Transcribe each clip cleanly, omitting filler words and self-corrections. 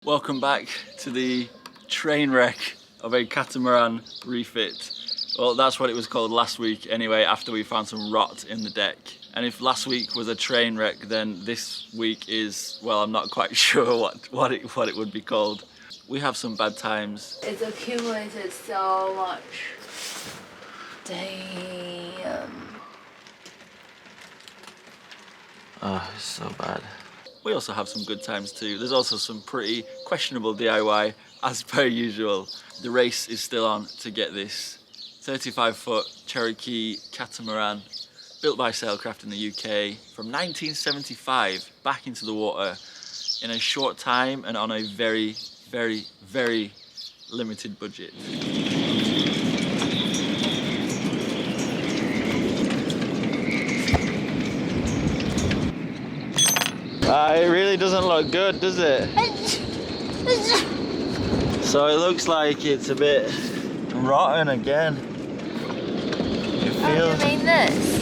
Welcome back to the train wreck of a catamaran refit. Well, that's what it was called last week anyway, after we found some rot in the deck. And if last week was a train wreck, then this week is, well, I'm not quite sure what it would be called. We have some bad times. It's accumulated so much. Damn. Oh, it's so bad. We also have some good times too. There's also some pretty questionable DIY, as per usual. The race is still on to get this 35-foot Cherokee catamaran built by Sailcraft in the UK from 1975 back into the water in a short time and on a very, very, very limited budget. It really doesn't look good, does it? So it looks like it's a bit rotten again. It feels... Oh, you mean this?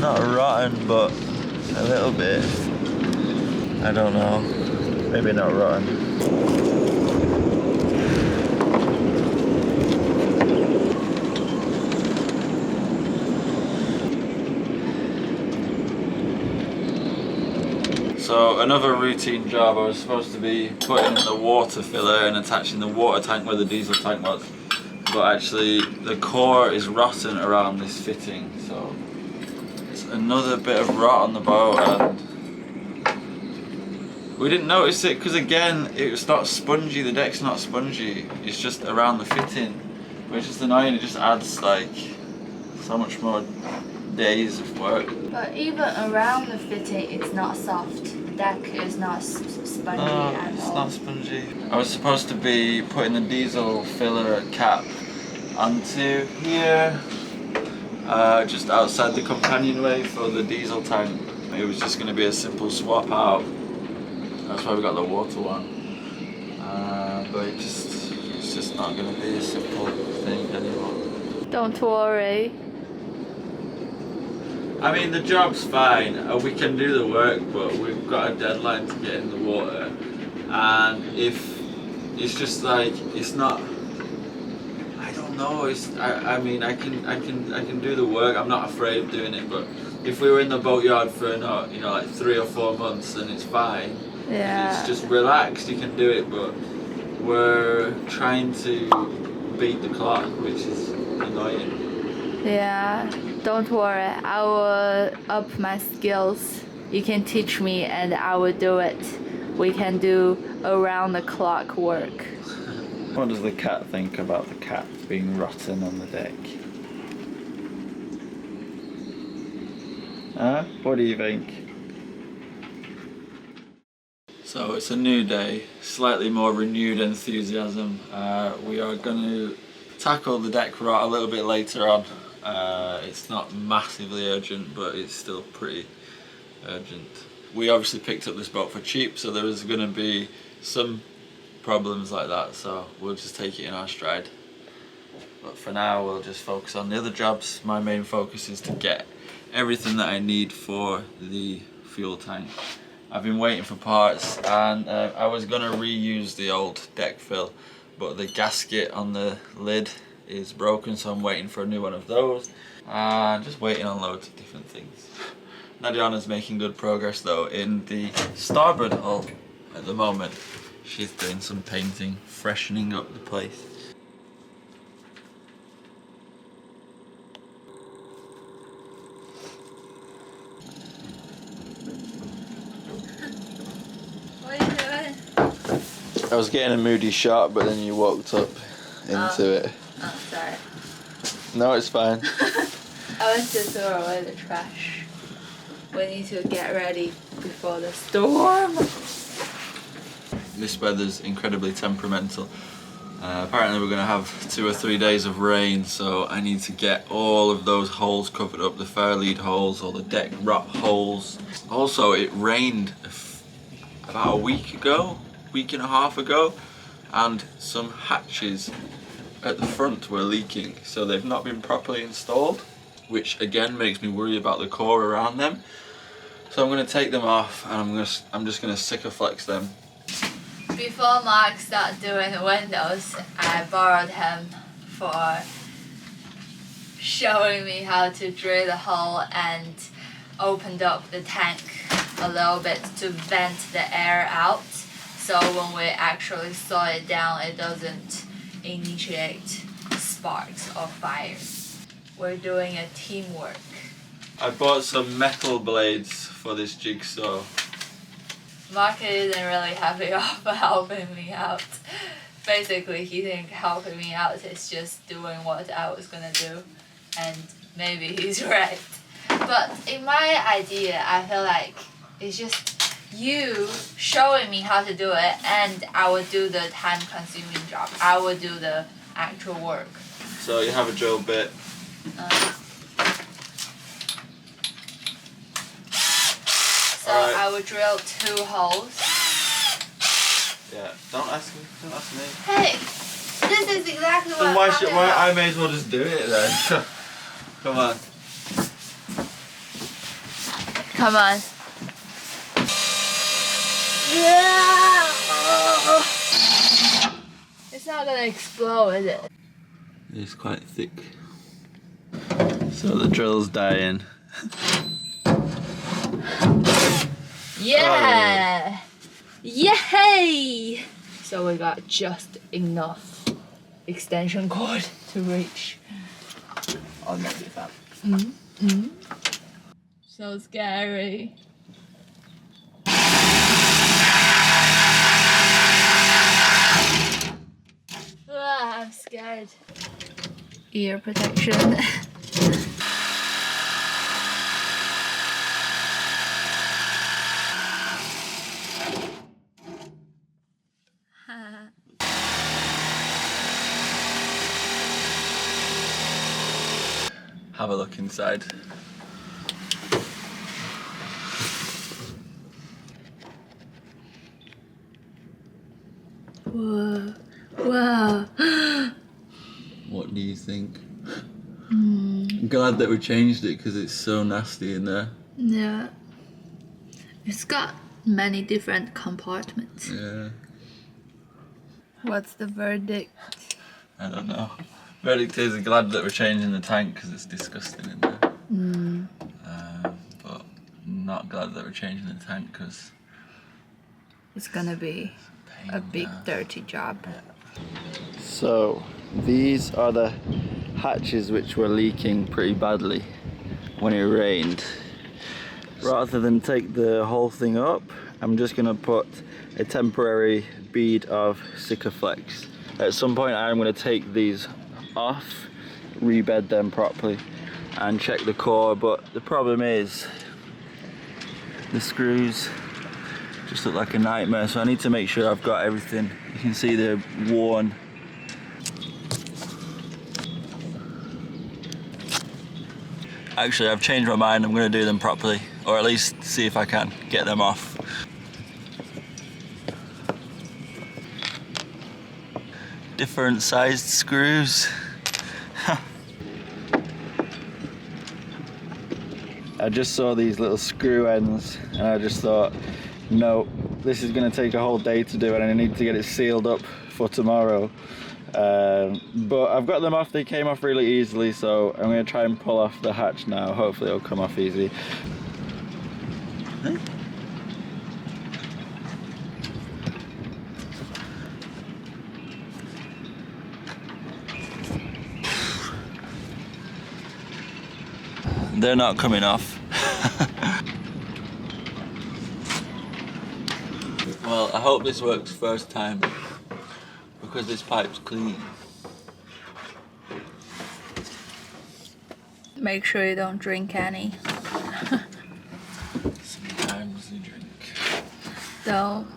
Not rotten, but a little bit. I don't know. Maybe not rotten. So another routine job, I was supposed to be putting in the water filler and attaching the water tank where the diesel tank was, but actually the core is rotten around this fitting, so it's another bit of rot on the boat, and we didn't notice it because again it's not spongy, the deck's not spongy, it's just around the fitting, which is annoying. It just adds like so much more days of work. But even around the fitting, it's not soft. The deck is not spongy at It's all. not spongy. I was supposed to be putting the diesel filler cap onto here, just outside the companionway for the diesel tank. It was just going to be a simple swap out. That's why we got the water one. But it's just not going to be a simple thing anymore. Don't worry. I mean, the job's fine, we can do the work, but we've got a deadline to get in the water, and if it's just like, it's not, I don't know, I mean, I can do the work, I'm not afraid of doing it, but if we were in the boatyard for, like 3 or 4 months, then it's fine. Yeah. If it's just relaxed, you can do it, but we're trying to beat the clock, which is annoying. Yeah. Don't worry. I will up my skills. You can teach me, and I will do it. We can do around the clock work. What does the cat think about the cat being rotten on the deck? Huh? What do you think? So it's a new day, slightly more renewed enthusiasm. We are going to tackle the deck rot a little bit later on. It's not massively urgent, but it's still pretty urgent. We obviously picked up this boat for cheap, so there is going to be some problems like that, so we'll just take it in our stride. But for now, we'll just focus on the other jobs. My main focus is to get everything that I need for the fuel tank. I've been waiting for parts, and I was going to reuse the old deck fill, but the gasket on the lid is broken, so I'm waiting for a new one of those, and just waiting on loads of different things. Nadiana's making good progress though in the starboard hull at the moment. She's doing some painting, freshening up the place. What are you doing? I was getting a moody shot, but then you walked up into it. Oh, sorry. No, it's fine. I went to throw away the trash. We need to get ready before the storm. This weather's incredibly temperamental. Apparently we're going to have 2 or 3 days of rain, so I need to get all of those holes covered up, the fare lead holes, all the deck rot holes. Also, it rained about a week and a half ago, and some hatches at the front were leaking, so they've not been properly installed, which again makes me worry about the core around them. So I'm gonna take them off and I'm just gonna Sikaflex them. Before Mark started doing the windows, I borrowed him for showing me how to drill the hole and opened up the tank a little bit to vent the air out, so when we actually saw it down it doesn't initiate sparks or fire. We're doing a teamwork. I bought some metal blades for this jigsaw. Mark isn't really happy off helping me out. Basically he think helping me out is just doing what I was gonna do, and maybe he's right. But in my idea, I feel like it's just you showing me how to do it, and I would do the time-consuming job. I would do the actual work. So you have a drill bit. So Alright. I would drill 2 holes. Yeah, don't ask me. Hey, this is exactly what Then I'm talking about. I may as well just do it then. Come on. Come on. Yeah. It's not gonna explode, is it? It's quite thick. So the drill's dying. Yeah! Yay! So we got just enough extension cord to reach. Or maybe that. So scary. I'm scared. Ear protection. Have a look inside. Whoa. Wow. What do you think? I'm glad that we changed it because it's so nasty in there. Yeah. It's got many different compartments. Yeah. What's the verdict? I don't know. Verdict is glad that we're changing the tank because it's disgusting in there. But not glad that we're changing the tank because It's gonna be a big dirty job. So these are the hatches which were leaking pretty badly when it rained. Rather than take the whole thing up, I'm just gonna put a temporary bead of Sikaflex. At some point I'm gonna take these off, rebed them properly and check the core, but the problem is the screws just look like a nightmare, so I need to make sure I've got everything. You can see they're worn. Actually, I've changed my mind. I'm going to do them properly, or at least see if I can get them off. Different sized screws. I just saw these little screw ends and I just thought, no, this is going to take a whole day to do and I need to get it sealed up for tomorrow. But I've got them off, they came off really easily, so I'm going to try and pull off the hatch now. Hopefully it'll come off easy. They're not coming off. Well, I hope this works first time because this pipe's clean. Make sure you don't drink any. Sometimes you drink. Don't.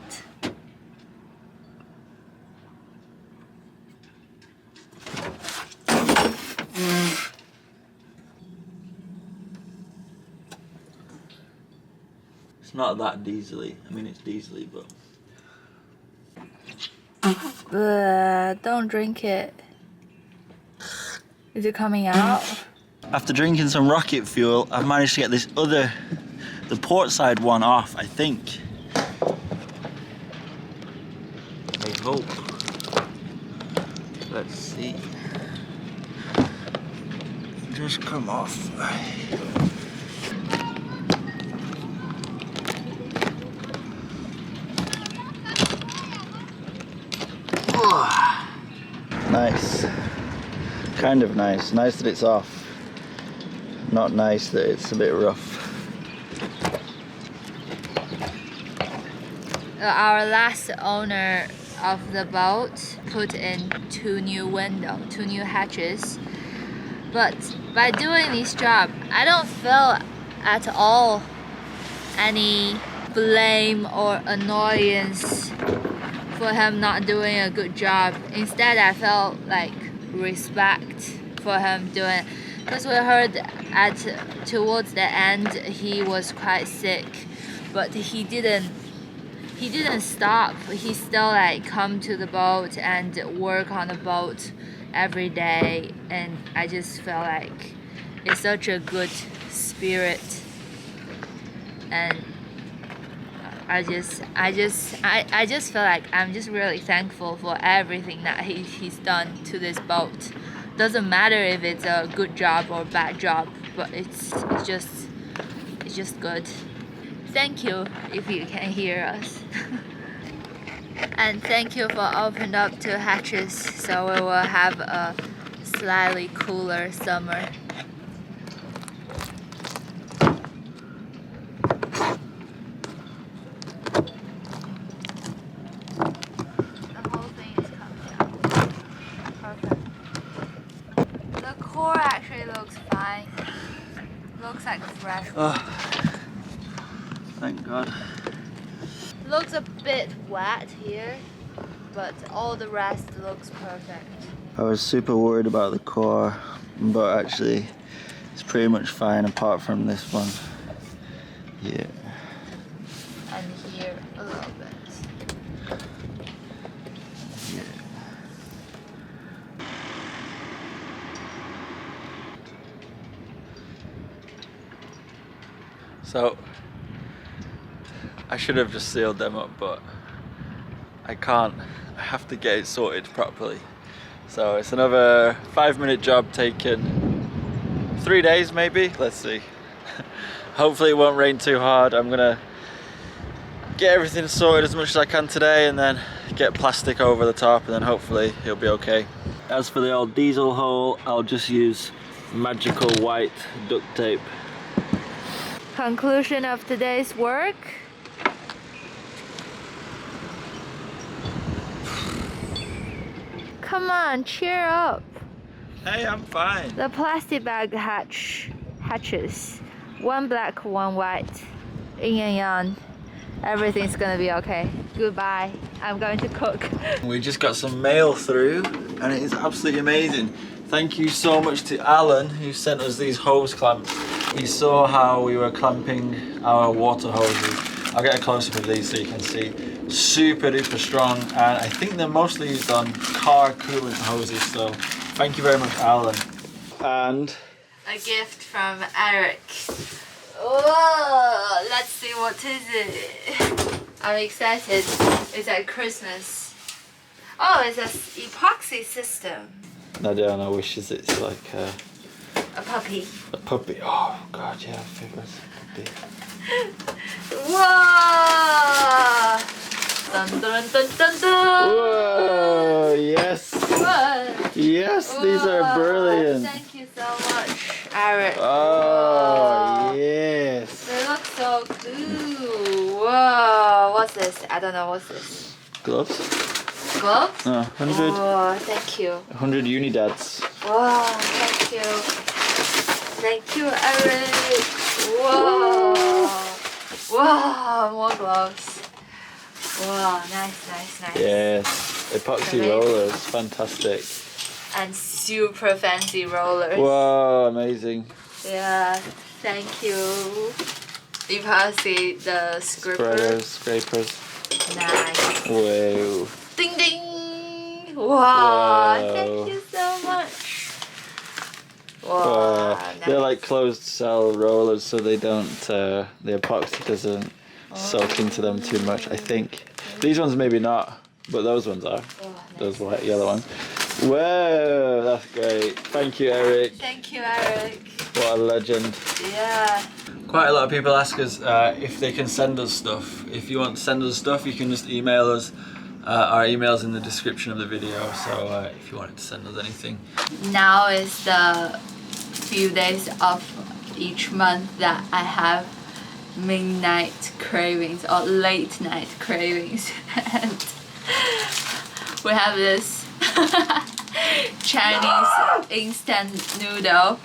It's not that diesely. I mean, it's diesely, but... Don't drink it. Is it coming out? After drinking some rocket fuel, I've managed to get this other the port side one off, I think. I hope. Let's see. Just come off. Nice. Kind of nice. Nice that it's off. Not nice that it's a bit rough. Our last owner of the boat put in 2 new hatches. But by doing this job, I don't feel at all any blame or annoyance for him not doing a good job. Instead, I felt like respect for him doing it. Because we heard towards the end he was quite sick, but he didn't stop. He still like come to the boat and work on the boat every day, and I just felt like it's such a good spirit, and I just feel like I'm just really thankful for everything that he's done to this boat. Doesn't matter if it's a good job or bad job, but it's just good. Thank you if you can hear us. And thank you for opening up 2 hatches so we will have a slightly cooler summer. The whole thing is coming out. Perfect. The core actually looks fine. Looks like fresh. Oh, thank God. Looks a bit wet here, but all the rest looks perfect. I was super worried about the core, but actually it's pretty much fine apart from this one. Yeah. And here a little bit. Yeah. So I should have just sealed them up, but I can't. I have to get it sorted properly. So it's another 5-minute job taken 3 days maybe. Let's see. Hopefully it won't rain too hard. I'm gonna get everything sorted as much as I can today and then get plastic over the top, and then hopefully it'll be okay. As for the old diesel hole, I'll just use magical white duct tape. Conclusion of today's work. Come on, cheer up. Hey, I'm fine. The plastic bag hatches. 1 black, 1 white. Yin and yang. Everything's gonna be okay. Goodbye. I'm going to cook. We just got some mail through and it is absolutely amazing. Thank you so much to Alan who sent us these hose clamps. He saw how we were clamping our water hoses. I'll get a close-up of these so you can see. Super duper strong, and I think they're mostly used on car coolant hoses, so thank you very much, Alan. And A gift from Eric. Oh, let's see what is it. I'm excited. It's at Christmas. Oh, it's an epoxy system. Nadiana wishes it's like A puppy. a puppy. Oh God, yeah, I figured it's a puppy. Whoa! Dun dun dun dun dun! Whoa, yes. Whoa. Yes, these are Whoa. brilliant. Thank you so much, Eric. Oh, Whoa. yes. They look so cool. Whoa, what's this? I don't know what's this. Gloves? Gloves? No, 100, Whoa, thank you. 100 Unidads. Whoa, thank you. Thank you, Eric. Whoa. Whoa, more gloves. Whoa, nice. Yes, epoxy Amazing. rollers, fantastic. And super fancy rollers. Whoa, amazing. Yeah, thank you. Epoxy, the scraper. Spreaders, scrapers. Nice. Whoa. Ding ding. Wow, Whoa. thank you so much. Wow, They're like nice. closed cell rollers, so they don't, the epoxy doesn't soak into them too much, I think. These ones maybe not, but those ones are. Those white, yellow ones. Whoa, that's great. Thank you, Eric. Thank you, Eric. What a legend. Yeah. Quite a lot of people ask us if they can send us stuff. If you want to send us stuff, you can just email us. Our email's in the description of the video, so if you wanted to send us anything. Now is the few days of each month that I have midnight cravings or late night cravings, and we have this Chinese instant noodle.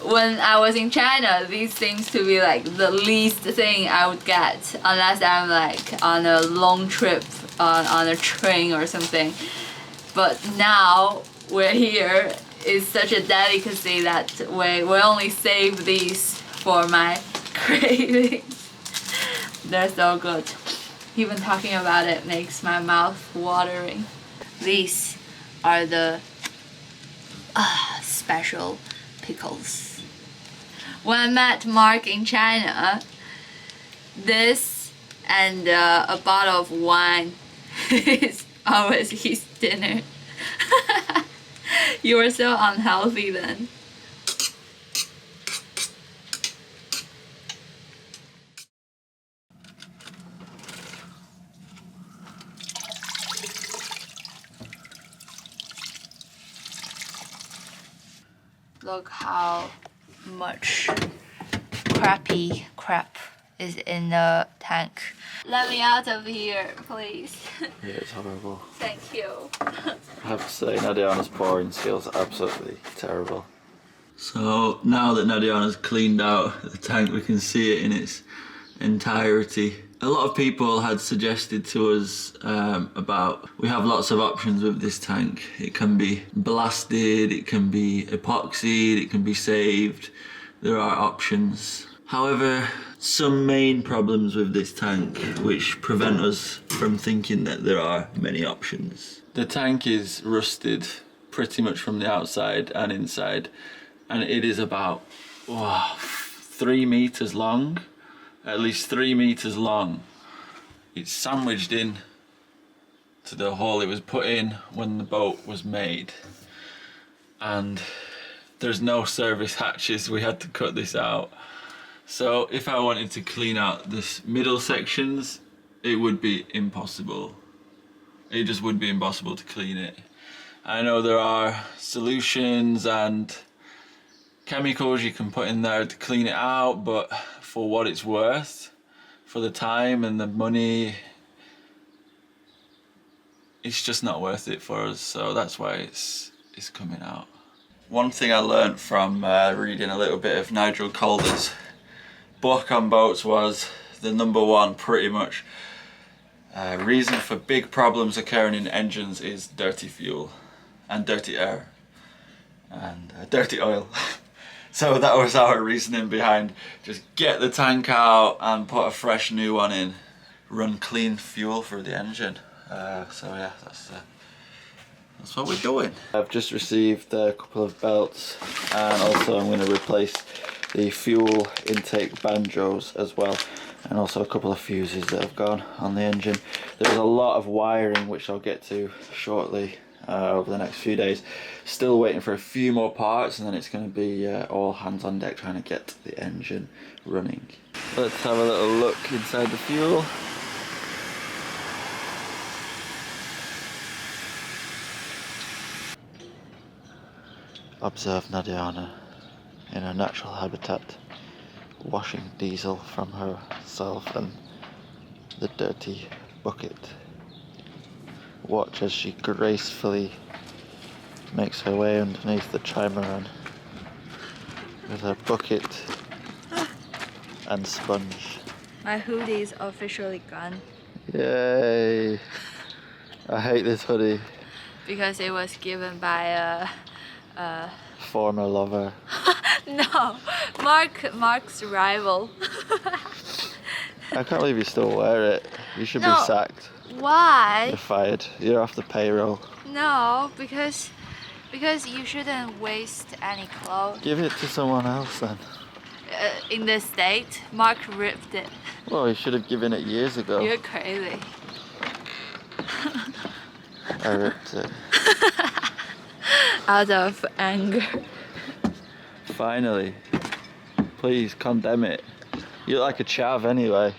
When I was in China, these things to be like the least thing I would get unless I'm like on a long trip on a train or something. But now we're here, it's such a delicacy that we only save these for my cravings. They're so good. Even talking about it makes my mouth watering. These are the special pickles. When I met Mark in China, this and a bottle of wine is always his dinner. You were so unhealthy then. Look how much crappy crap is in the tank. Let me out of here, please. Yeah, it's horrible. Thank you. I have to say, Nadiana's pouring skills are absolutely terrible. So now that Nadiana's cleaned out the tank, we can see it in its entirety. A lot of people had suggested to us we have lots of options with this tank. It can be blasted, it can be epoxied, it can be saved. There are options. However, some main problems with this tank which prevent us from thinking that there are many options. The tank is rusted pretty much from the outside and inside, and it is about 3 meters long. At least 3 meters long. It's sandwiched in to the hole it was put in when the boat was made, and there's no service hatches. We had to cut this out. So if I wanted to clean out this middle sections, it would be impossible. It just would be impossible to clean it. I know there are solutions and chemicals you can put in there to clean it out, but for what it's worth, for the time and the money, it's just not worth it for us. So that's why it's coming out. One thing I learnt from reading a little bit of Nigel Calder's book on boats was the #1 pretty much reason for big problems occurring in engines is dirty fuel and dirty air and dirty oil. So that was our reasoning behind just get the tank out and put a fresh new one in. Run clean fuel through the engine. So yeah, that's what we're doing. I've just received a couple of belts, and also I'm going to replace the fuel intake banjos as well, and also a couple of fuses that have gone on the engine. There's a lot of wiring which I'll get to shortly. Over the next few days. Still waiting for a few more parts, and then it's going to be all hands on deck trying to get the engine running. Let's have a little look inside the fuel. Observe Nadiana in her natural habitat, washing diesel from herself and the dirty bucket. Watch as she gracefully makes her way underneath the trimaran with her bucket and sponge. My hoodie is officially gone. Yay! I hate this hoodie. Because it was given by a Former lover. no, Mark's rival. I can't believe you still wear it. You should No. be sacked. Why? You're fired. You're off the payroll. No, because Because you shouldn't waste any clothes. Give it to someone else then. In the States, Mark ripped it. Well, you should have given it years ago. You're crazy. I ripped it. Out of anger. Finally. Please condemn it. You look like a chav anyway.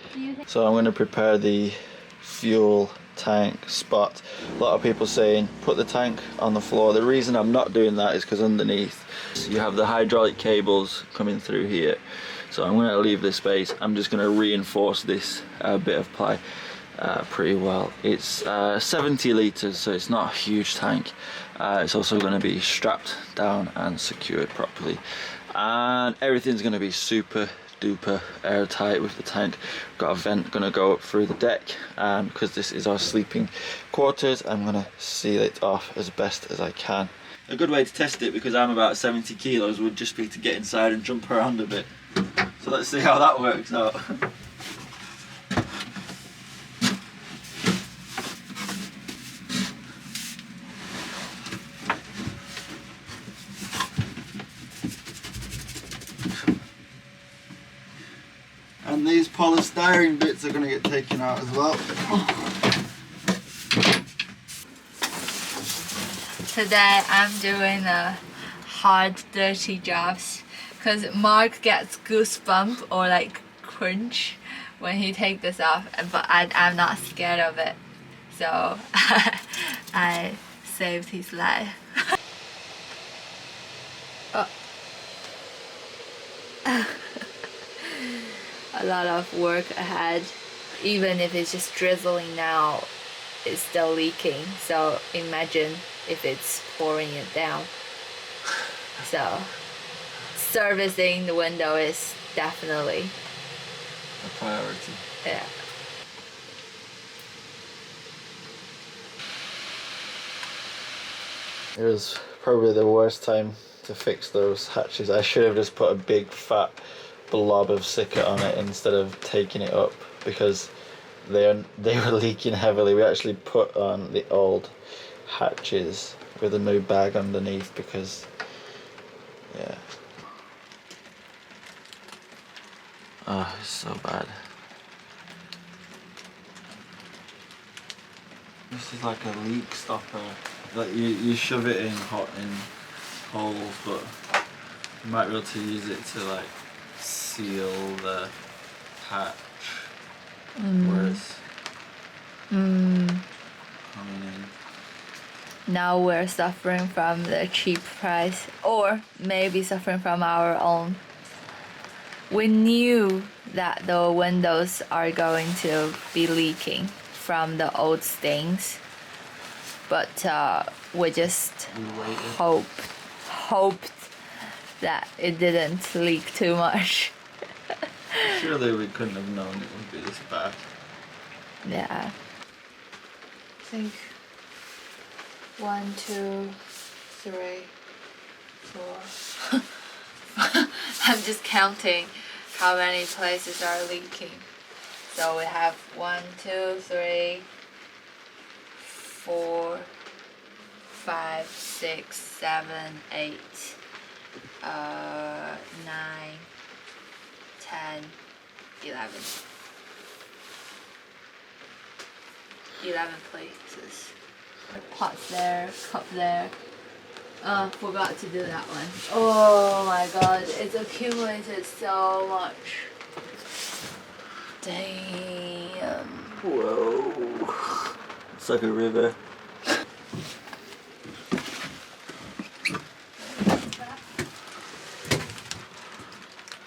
So I'm going to prepare the fuel tank spot. A lot of people saying put the tank on the floor. The reason I'm not doing that is because underneath you have the hydraulic cables coming through here. So I'm going to leave this space. I'm just going to reinforce this bit of ply pretty well. It's 70 litres, so it's not a huge tank. It's also going to be strapped down and secured properly, and everything's going to be super duper airtight with the tank. Got a vent going to go up through the deck, and because this is our sleeping quarters, I'm going to seal it off as best as I can. A good way to test it, because I'm about 70 kilos, would just be to get inside and jump around a bit. So let's see how that works out. And these polystyrene bits are going to get taken out as well. Today I'm doing a hard, dirty jobs because Mark gets goosebump or like crunch when he takes this off, but I'm not scared of it, so I saved his life. Oh. A lot of work ahead. Even if it's just drizzling now, it's still leaking, so imagine if it's pouring it down. So servicing the window is definitely a priority. Yeah. It was probably the worst time to fix those hatches. I should have just put a big fat blob of Sicket on it instead of taking it up, because they were leaking heavily. We actually put on the old hatches with a new bag underneath because, yeah. Oh, it's so bad. This is like a leak stopper. Like you shove it in hot in holes, but you might be able to use it to like seal the hatch. Whereas coming in. Now we're suffering from the cheap price, or maybe suffering from our own. We knew that the windows are going to be leaking from the old stains, but we just hoped that it didn't leak too much. Surely we couldn't have known it would be this bad. Yeah. I think 1, 2, 3, 4. I'm just counting how many places are leaking. So we have 1, 2, 3, 4, 5, 6, 7, 8, 9, 10, 11. 11 places. Pots there, cup there. Forgot to do that one. Oh my god, it's accumulated so much. Damn. Whoa. It's like a river.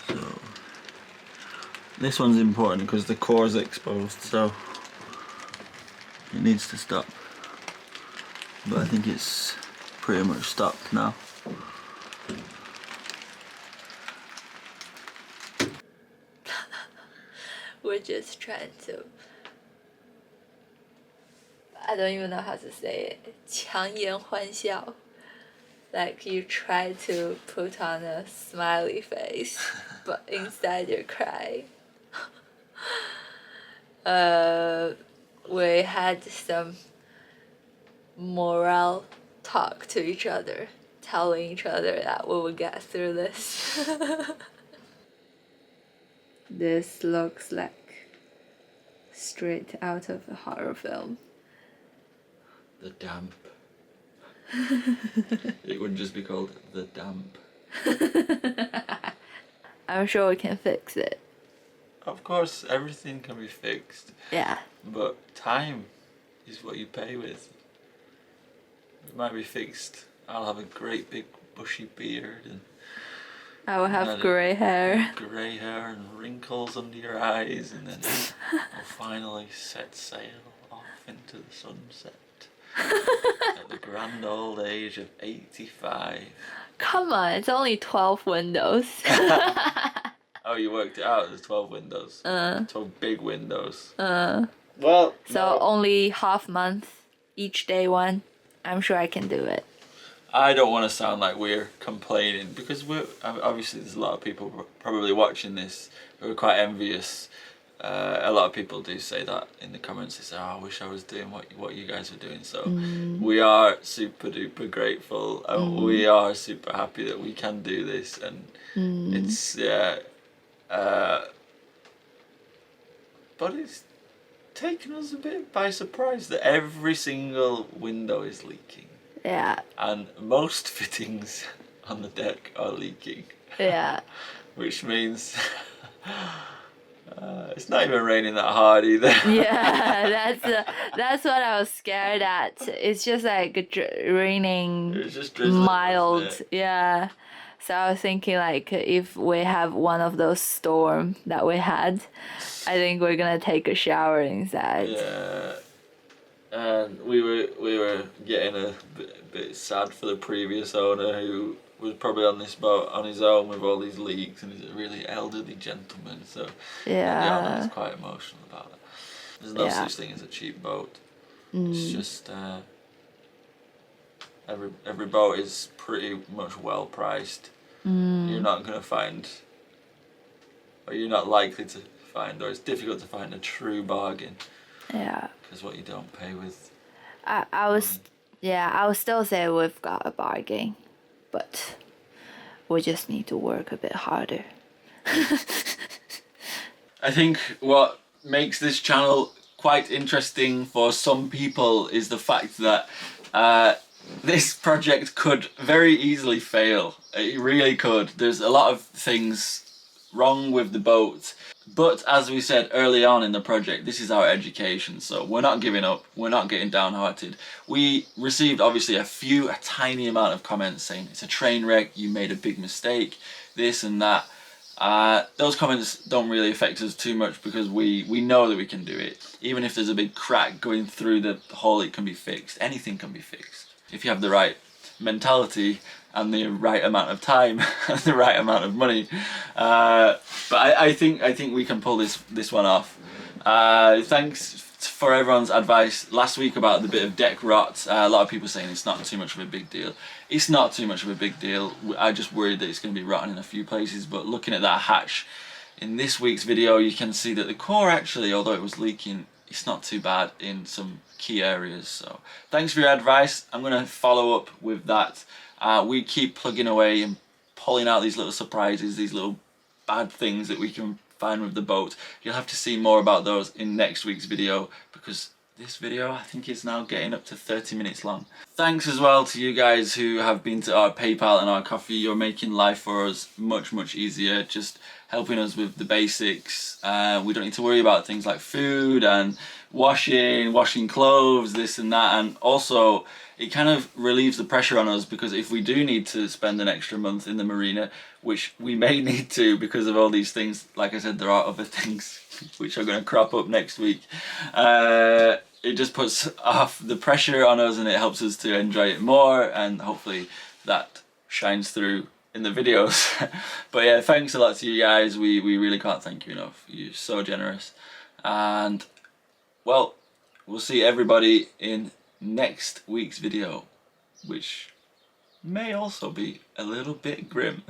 So, this one's important because the core is exposed, so it needs to stop. But I think it's pretty much stopped now. We're just trying to, I don't even know how to say it, 强颜欢笑. Like you try to put on a smiley face, but inside you're crying. We had some morale talk to each other, telling each other that we will get through this. This looks like straight out of a horror film. The damp. It would just be called The Damp. I'm sure we can fix it. Of course, everything can be fixed. Yeah. But time is what you pay with. It might be fixed. I'll have a great big bushy beard and I will have grey hair. Grey hair and wrinkles under your eyes, and then we'll finally set sail off into the sunset at the grand old age of 85. Come on, it's only 12 windows. Oh, you worked it out. There's 12 windows. 12 big windows. So no. only half month, each day one. I'm sure I can do it. I don't want to sound like we're complaining, because we're obviously there's a lot of people probably watching this who are quite envious. A lot of people do say that in the comments. They say, "Oh, I wish I was doing what you guys are doing." So we are super duper grateful, and we are super happy that we can do this, and it's but it's taken us a bit by surprise that every single window is leaking. Yeah. And most fittings on the deck are leaking. Yeah. Which means it's not even raining that hard either. Yeah, that's what I was scared at. It's just like raining, It's just drizzling, mild. isn't it? Yeah. So I was thinking like if we have one of those storm that we had, I think we're gonna take a shower inside. Yeah. And we were getting a bit sad for the previous owner, who was probably on this boat on his own with all these leaks, and he's a really elderly gentleman, so the owner is quite emotional about it. There's no such thing as a cheap boat. It's just every boat is pretty much well priced. You're not gonna find, or you're not likely to find, or it's difficult to find a true bargain. Yeah. Because what you don't pay with. I will still say we've got a bargain, but we just need to work a bit harder. I think what makes this channel quite interesting for some people is the fact that this project could very easily fail. It really could. There's a lot of things wrong with the boat. But as we said early on in the project, this is our education, so we're not giving up, we're not getting downhearted. We received obviously a tiny amount of comments saying it's a train wreck, you made a big mistake, this and that. Those comments don't really affect us too much, because we know that we can do it. Even if there's a big crack going through the hull, it can be fixed. Anything can be fixed. If you have the right mentality and the right amount of time and the right amount of money. But I think we can pull this one off. Thanks for everyone's advice last week about the bit of deck rot. A lot of people saying it's not too much of a big deal. It's not too much of a big deal. I just worried that it's going to be rotten in a few places, but looking at that hatch in this week's video, you can see that the core actually, although it was leaking, it's not too bad in some key areas. So thanks for your advice. I'm going to follow up with that. We keep plugging away and pulling out these little surprises, these little bad things that we can find with the boat. You'll have to see more about those in next week's video, because this video I think is now getting up to 30 minutes long. Thanks as well to you guys who have been to our PayPal and our coffee. You're making life for us much easier, just helping us with the basics. We don't need to worry about things like food and washing clothes, this and that, and also it kind of relieves the pressure on us, because if we do need to spend an extra month in the marina, which we may need to because of all these things, like I said, there are other things which are going to crop up next week. It just puts off the pressure on us, and it helps us to enjoy it more, and hopefully that shines through in the videos. But yeah, thanks a lot to you guys. We really can't thank you enough. You're so generous. And well, we'll see everybody in next week's video, which may also be a little bit grim.